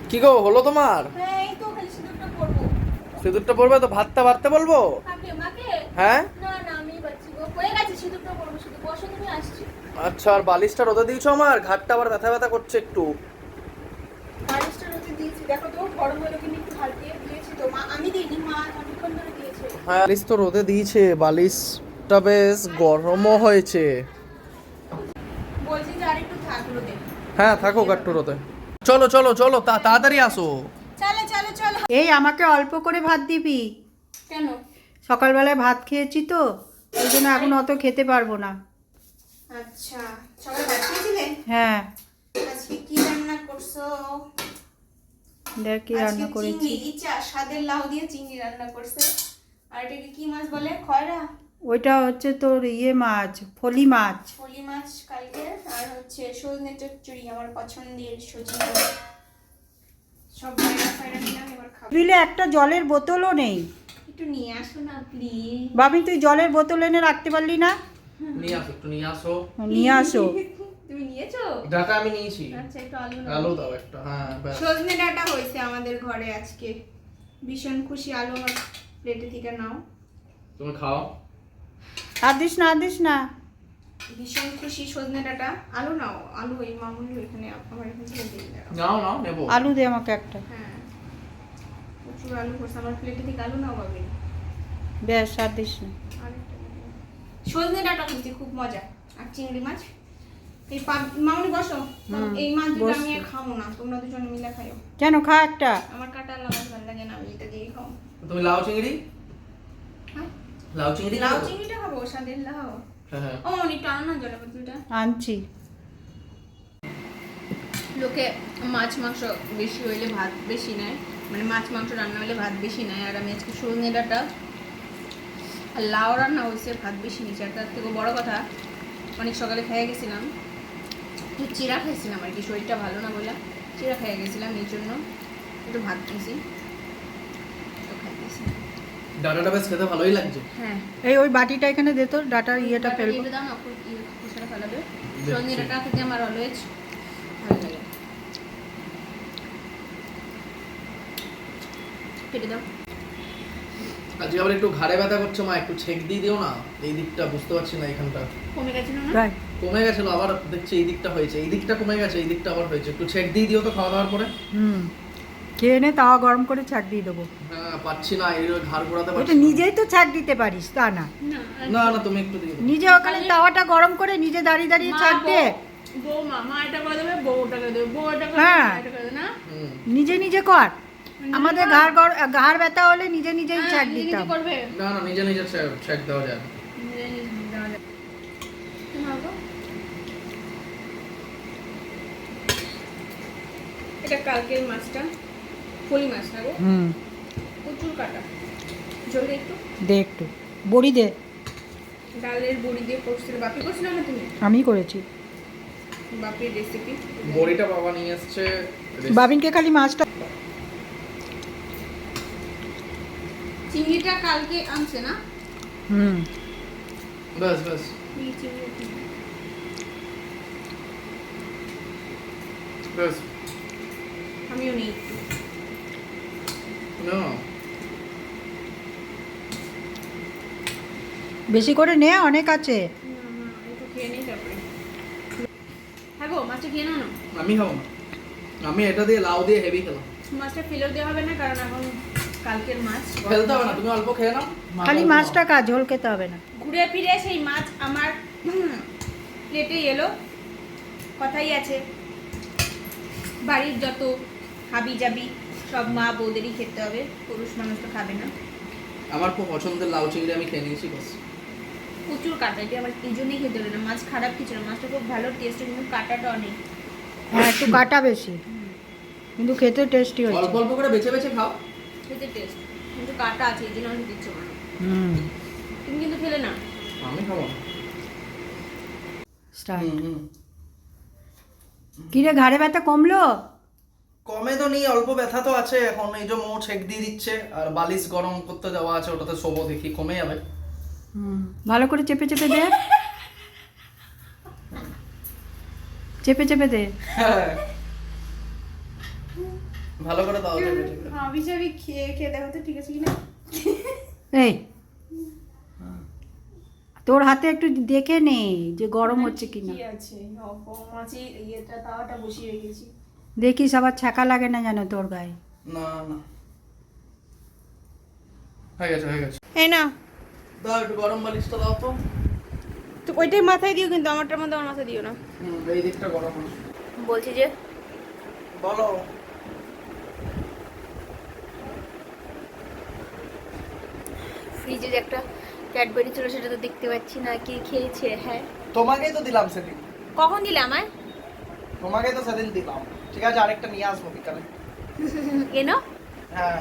কি গো হলো তোমার? হ্যাঁ এই তো খালি সিঁদুরটা পরবো। সিঁদুরটা পরবে তো ভাতটা বাড়তে বলবো? কাকে মাকে? হ্যাঁ না না আমি বাচ্চি গো, হয়ে গেছে সিঁদুরটা পরবো, শুধু বসো তুমি, আসছি। আচ্ছা, আর বালিশটা রোদে দিয়েছো? আমার ঘাটটা আবার ব্যথা ব্যথা করছে একটু। বালিশটা রোদে দিয়েছি, দেখো তো গরম হলো কিনা, একটু হাত দিয়ে দিয়েছি তো, মা আমি দিইনি, মা অনেকক্ষণ ধরে দিয়েছে। হ্যাঁ, বালিশ তো রোদে দিয়েছে, বালিশটা বেশ গরমও হয়েছে। বলছি যে আর একটু থাক রোদে। হ্যাঁ থাকুক একটু রোদে। চলো চলো চলো, তাড়াতাড়ি আসো। চলো চলো চলো। এই আমাকে অল্প করে ভাত দিবি। কেন? সকালবেলায় ভাত খেয়েছি তো, ওই জন্য এখন অত খেতে পারবো না। আচ্ছা, সবাই ভাত খেয়েছিলে? হ্যাঁ, আজকে কি রান্না করছো? দেখ কি রান্না করেছি। চিংড়ি, ইচ্ছা স্বাদের লাউ দিয়ে চিংড়ি রান্না করছে। আর এটাকে কি মাছ বলে? খয়রা? ওইটা হচ্ছে তোর মাছ, ফলি মাছ। ফলি মাছ কালকে। আর হচ্ছে সজনে চচ্চড়ি, আমার পছন্দের সজনে। সব বাইরে ফাইরা নিলাম, এবার খাবো। বিলে একটা জলের বোতলও নেই। একটু নিয়ে আসো না প্লিজ। বাবি তুই জলের বোতল এনে রাখতে পারলি না? নিয়ে আসো, একটু নিয়ে আসো। নিয়ে আসো। তুমি নিয়েছো? ডাটা আমি নিয়েছি। আচ্ছা একটু আলু আলু নাও। দাও একটা। হ্যাঁ ব্যাস। সজনে ডাঁটা হয়েছে আমাদের ঘরে আজকে, ভীষণ খুশি। আলু আমার প্লেটে থেকে নাও। তুমি খাও। আর দিস না, আর দিস না। ভীষণ খুশি সজনে ডাঁটা। আলু নাও, আলু এই মামুনি এখানে আমার এখান থেকে দিয়ে দাও। নাও নাও, নেবো। আলু দে আমাকে একটা। হ্যাঁ, প্রচুর আলু করছে আমার প্লেটে থেকে, আলু নাও পাবে। ব্যাস, আর দিস না। সজনে ডাঁটা হচ্ছে খুব মজা। আর চিংড়ি মাছ এই মামুনি বসো। এই মাছ দুটো আমি আর খাবো না, তোমরা দুজন মিলে খাইও। কেন, খা একটা। আমার কাটা আলা মাছ ভালো লাগে না, আমি এটা দিয়ে খাও। তুমি লাউ চিংড়ি? হ্যাঁ, লাউ চিংড়ি লাউ খাবো? চিংড়িটা খাবো, স্বাদের লাউ। হ্যাঁ হ্যাঁ। ও একটু আনো না জলের বোতলটা। আনছি। লোকে মাছ মাংস বেশি হইলে ভাত বেশি নেয়, মানে মাছ মাংস রান্না হলে ভাত বেশি নেয়, আর আমি আজকে সজনে ডাঁটা আর লাউ রান্না হয়েছে, ভাত বেশি নিচ্ছে। আর তার থেকেও বড় কথা, অনেক সকালে খেয়ে গেছিলাম, একটু চিরা খাইছিলাম আর কি, শরীরটা ভালো না বলে চিরা খেয়ে গেছিলাম, এই জন্য একটু ভাত খেয়েছি, তো খাইতেছি। ডাটাটা বেশ খেতে ভালোই লাগছে। হ্যাঁ, এই ওই বাটিটা এখানে দে তো, ডাটার ইয়েটা ফেলবো। দাও না, খোসাটা ফেলাবে। সজনে ডাঁটা খেতে আমার অলওয়েজ ভালো লাগে। কেটে দাও। আজকে আবার একটু ঘাড়ে ব্যথা করছে মা, একটু ছেক দিয়ে দিও না। এই দিকটা বুঝতে পারছি না, এখানটা কমে গেছিল না? তাই? কমে গেছিল, আবার দেখছি এই দিকটা হয়েছে, এই দিকটা কমে গেছে, এই দিকটা আবার হয়েছে। একটু ছেক দিয়ে দিও তো খাওয়া দাওয়ার পরে। খেয়ে নে, তাওয়া গরম করে ছাক দিয়ে দেবো। হ্যাঁ পাচ্ছি না, এই ঘাড় ঘোরাতে ওটা পারছি না। নিজেই তো ছাক দিতে পারিস, তা না। না না, তুমি একটু দিয়ে দাও। নিজে ওখানে তাওয়াটা গরম করে নিজে দাঁড়িয়ে দাঁড়িয়ে ছাক দে। বৌমা, মা এটা করে দেবে, বউটা করে দেবে, বউ এটা করে হ্যাঁ। দেবে, এটা করে দেবে না? হুম। নিজে নিজে কর। আমাদের ঘাড় ব্যথা হলে নিজে নিজেই হ্যাঁ, ছাক নিজে দিতাম। নিজে করবে। না না, নিজে নিজে ছেক দেওয়া যায় না। নিজে নিজে দেওয়া যাবে। তুমি ভাবো। এটা কালকের মাছটা, ফলি মাছ না গো, প্রচুর কাটা। জলে একটু দে একটু বড়ি দে। ডালের বড়ি দিয়ে করছিল, বাপি করছিল না তুমি? আমি করেছি। বাপির রেসিপি। বড়িটা বাবা নিয়ে এসছে। বাবিনকে খালি মাছটা। চিংড়িটা কালকে আনছে না? বাস বাস। এই চিংড়ি। বাস। আমিও নেই। না বেশি করে নে, অনেক আছে। একটু খেয়ে নেই তারপরে। হ্যাঁ গো, মাছটা খেয়ে নাও না। আমি খাবো না, আমি এটা দিয়ে লাউ দিয়ে হেভি খেলাম। মাছটা ফেলেও দেওয়া হবে না, কারণ এখন কালকের মাছ। ফেলতে হবে না, তুমি অল্প খেয়ে নাও। খালি মাছটা খা, ঝোল খেতে হবে না। ঘুরে ফিরে সেই মাছ আমার প্লেটে এলো। কথাই আছে, বাড়ির যত হাবি জাবি সব মা বৌদেরই খেতে হবে, পুরুষ মানুষ তো খাবে না। আমার খুব পছন্দের লাউ চিংড়ি আমি খেয়ে নিয়েছি বাস। প্রচুর কাটা, এটা আবার এই জন্যই খেতে হবে না। মাছ খারাপ কিছু না, মাছটা খুব ভালো টেস্ট, কিন্তু কাটাটা অনেক। হ্যাঁ, একটু কাটা বেশি, কিন্তু খেতে টেস্টি হয়েছে। অল্প অল্প করে বেছে বেছে খাও। খেতে টেস্ট, কিন্তু কাটা আছে, এই জন্য আমি দিচ্ছি না। হুম, তুমি কিন্তু ফেলে না। আমি খাবো না। স্টার্ট। কি রে, ঘাড়ে ব্যথা কমলো? কমে তো নেই, অল্প ব্যথা তো আছে এখন। এই যে মো ছেক দিয়ে দিচ্ছে, আর বালিশ গরম করতে দেওয়া আছে, ওটাতে শোবো, দেখি কমে যাবে। ভালো করে চেপে চেপে দে, চেপে চেপে দে। হ্যাঁ ভালো করে দাও যাবে হাবি যাবি খেয়ে খেয়ে দেখো তো ঠিক আছে কিনা। এই তোর হাতে একটু দেখে নে যে গরম হচ্ছে কিনা, কি আছে মাছি ইয়েটা তাওয়াটা বসিয়ে রেখেছি। দেখিস আবার ছাকা লাগে না জানো তোর গায়ে। না না হয়ে গেছে হয়ে গেছে। এই না দাও একটু গরম বালিশটা দাও তো। তো ওইটাই মাথায় দিও, কিন্তু আমারটার মধ্যে আমার মাথায় দিও না। এই দিকটা গরম বালিশ বলছি যে বলো। ফ্রিজে যে একটা ক্যাডবেরি ছিল সেটা তো দেখতে পাচ্ছি না, কি খেয়েছে? হ্যাঁ তোমাকেই তো দিলাম সেদিন, কখন দিলে আমায়? তোমাকেই তো সেদিন দিলাম। ঠিক আছে আরেকটা নিয়ে আসবো বিকালে। এনো হ্যাঁ